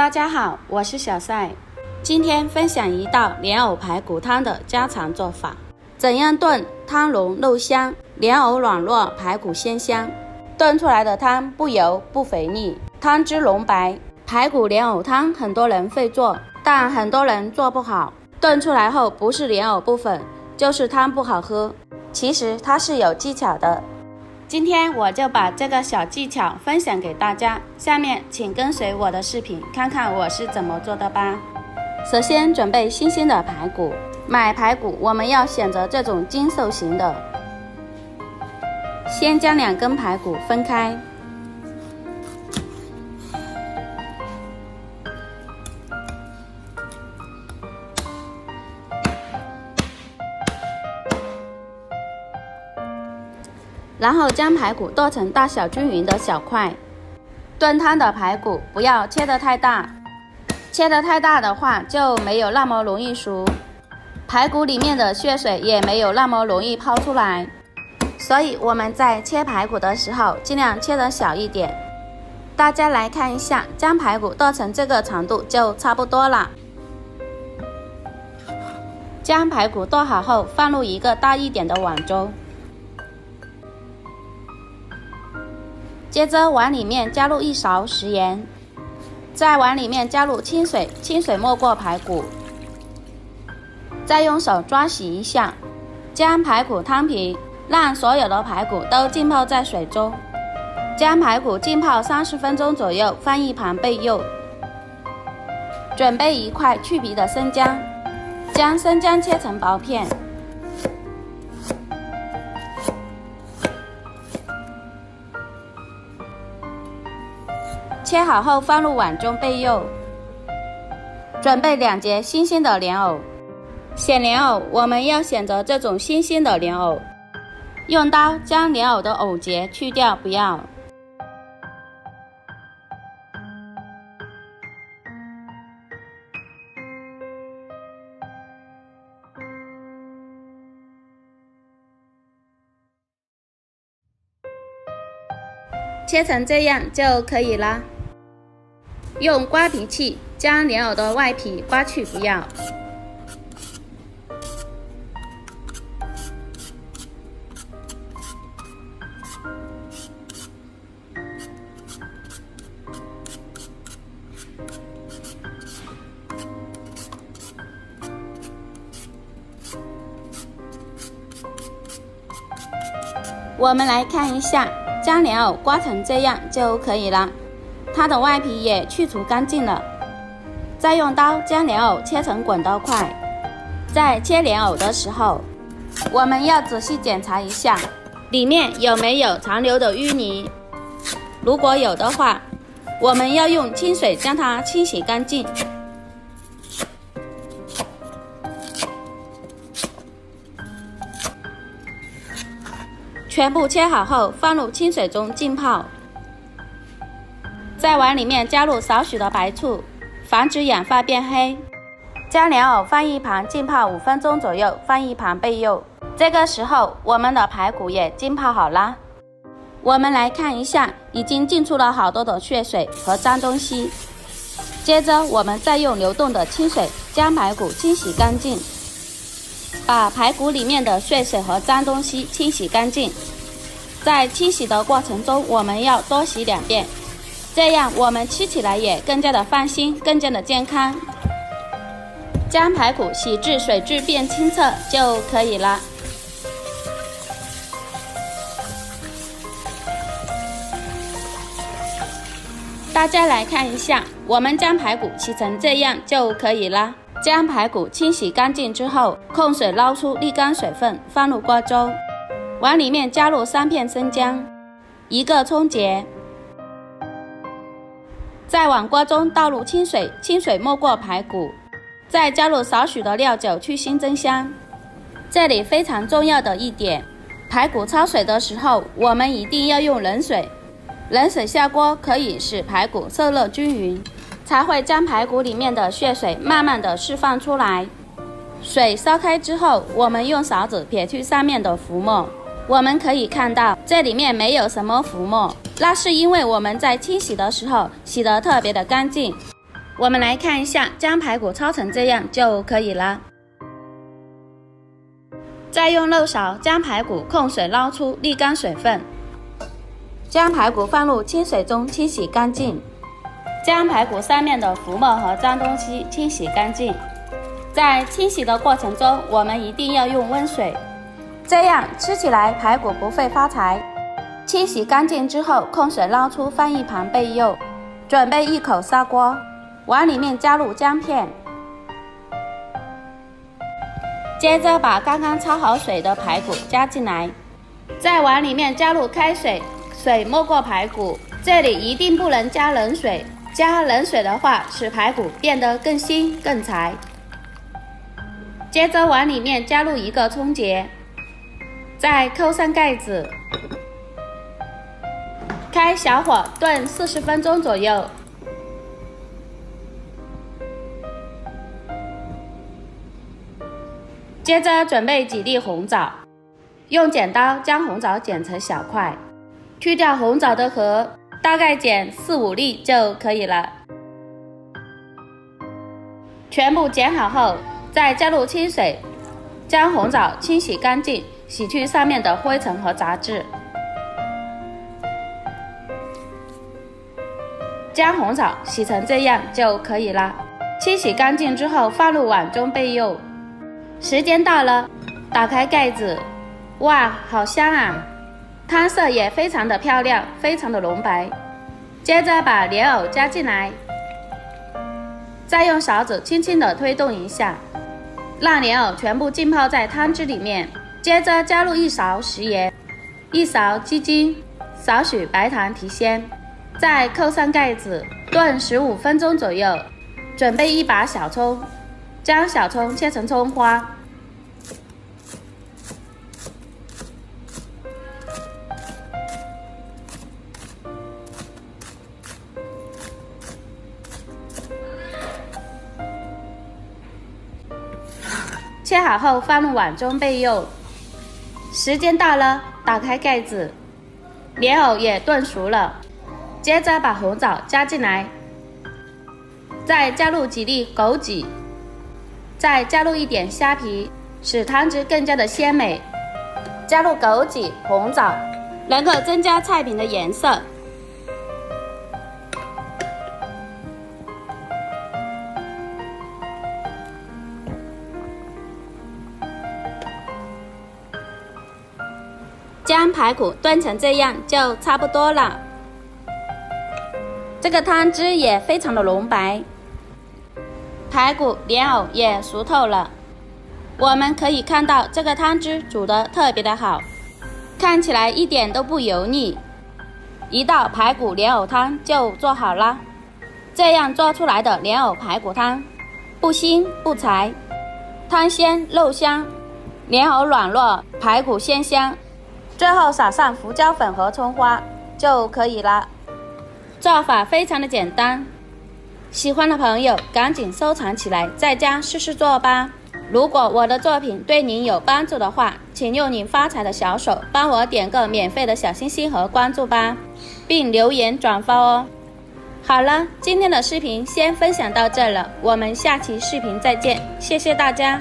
大家好，我是小赛，今天分享一道莲藕排骨汤的家常做法。怎样炖汤浓肉香，莲藕软糯，排骨鲜香。炖出来的汤不油不肥腻，汤汁浓白。排骨莲藕汤很多人会做，但很多人做不好，炖出来后不是莲藕不粉，就是汤不好喝。其实它是有技巧的，今天我就把这个小技巧分享给大家，下面请跟随我的视频看看我是怎么做的吧。首先准备新鲜的排骨，买排骨我们要选择这种精瘦型的。先将2根排骨分开，然后将排骨剁成大小均匀的小块。炖汤的排骨不要切得太大，切得太大的话就没有那么容易熟，排骨里面的血水也没有那么容易泡出来，所以我们在切排骨的时候尽量切得小一点。大家来看一下，将排骨剁成这个长度就差不多了。将排骨剁好后放入一个大一点的碗中，接着碗里面加入1勺食盐，在碗里面加入清水，清水没过排骨，再用手抓洗一下，将排骨摊平，让所有的排骨都浸泡在水中，将排骨浸泡30分钟左右，放一旁备用。准备1块去皮的生姜，将生姜切成薄片，切好后放入碗中备用。准备2节新鲜的莲藕，选莲藕我们要选择这种新鲜的莲藕，用刀将莲藕的藕节去掉，不要。切成这样就可以了。用刮皮器将莲藕的外皮刮去，不要。我们来看一下，将莲藕刮成这样就可以了，它的外皮也去除干净了。再用刀将莲藕切成滚刀块。在切莲藕的时候，我们要仔细检查一下里面有没有残留的淤泥，如果有的话，我们要用清水将它清洗干净。全部切好后放入清水中浸泡，在碗里面加入少许的白醋，防止氧化变黑。将莲藕放一旁浸泡5分钟左右，放一旁备用。这个时候我们的排骨也浸泡好了。我们来看一下，已经浸出了好多的血水和脏东西。接着我们再用流动的清水将排骨清洗干净，把排骨里面的血水和脏东西清洗干净。在清洗的过程中我们要多洗2遍，这样我们吃起来也更加的放心，更加的健康。将排骨洗至水质变清澈就可以了。大家来看一下，我们将排骨洗成这样就可以了。将排骨清洗干净之后，控水捞出沥干水分，放入锅中，碗里面加入3片生姜，1个葱节，再往锅中倒入清水，清水没过排骨，再加入少许的料酒去腥增香。这里非常重要的一点，排骨焯水的时候我们一定要用冷水，冷水下锅可以使排骨受热均匀，才会将排骨里面的血水慢慢的释放出来。水烧开之后，我们用勺子撇去上面的浮沫，我们可以看到这里面没有什么浮沫，那是因为我们在清洗的时候洗得特别的干净。我们来看一下，将排骨焯成这样就可以了。再用漏勺将排骨控水捞出，沥干水分。将排骨放入清水中清洗干净，将排骨上面的浮沫和脏东西清洗干净。在清洗的过程中，我们一定要用温水，这样吃起来排骨不会发柴。清洗干净之后，控水捞出，放一旁备用。准备一口砂锅，往里面加入姜片，接着把刚刚焯好水的排骨加进来，再往里面加入开水，水没过排骨，这里一定不能加冷水，加冷水的话使排骨变得更腥更柴。接着往里面加入一个葱节，再扣上盖子，开小火炖40分钟左右。接着准备几粒红枣，用剪刀将红枣剪成小块，去掉红枣的核，大概剪4-5粒就可以了。全部剪好后，再加入清水，将红枣清洗干净，洗去上面的灰尘和杂质。将红枣洗成这样就可以了。清洗干净之后放入碗中备用。时间到了，打开盖子，哇，好香啊！汤色也非常的漂亮，非常的浓白。接着把莲藕加进来，再用勺子轻轻的推动一下，让莲藕全部浸泡在汤汁里面。接着加入1勺食盐，1勺鸡精，少许白糖提鲜，再扣上盖子，炖15分钟左右。准备一把小葱，将小葱切成葱花，切好后放入碗中备用。时间到了，打开盖子，莲藕也炖熟了。接着把红枣加进来，再加入几粒枸杞，再加入一点虾皮，使汤汁更加的鲜美。加入枸杞、红枣，能够增加菜品的颜色。将排骨炖成这样就差不多了。这个汤汁也非常的浓白，排骨、莲藕也熟透了。我们可以看到这个汤汁煮得特别的好，看起来一点都不油腻。一道排骨莲藕汤就做好了。这样做出来的莲藕排骨汤，不腥不柴，汤鲜肉香，莲藕软糯，排骨鲜香。最后撒上胡椒粉和葱花就可以了。做法非常的简单，喜欢的朋友赶紧收藏起来，在家试试做吧。如果我的作品对您有帮助的话，请用您发财的小手帮我点个免费的小心心和关注吧，并留言转发哦。好了，今天的视频先分享到这了，我们下期视频再见，谢谢大家。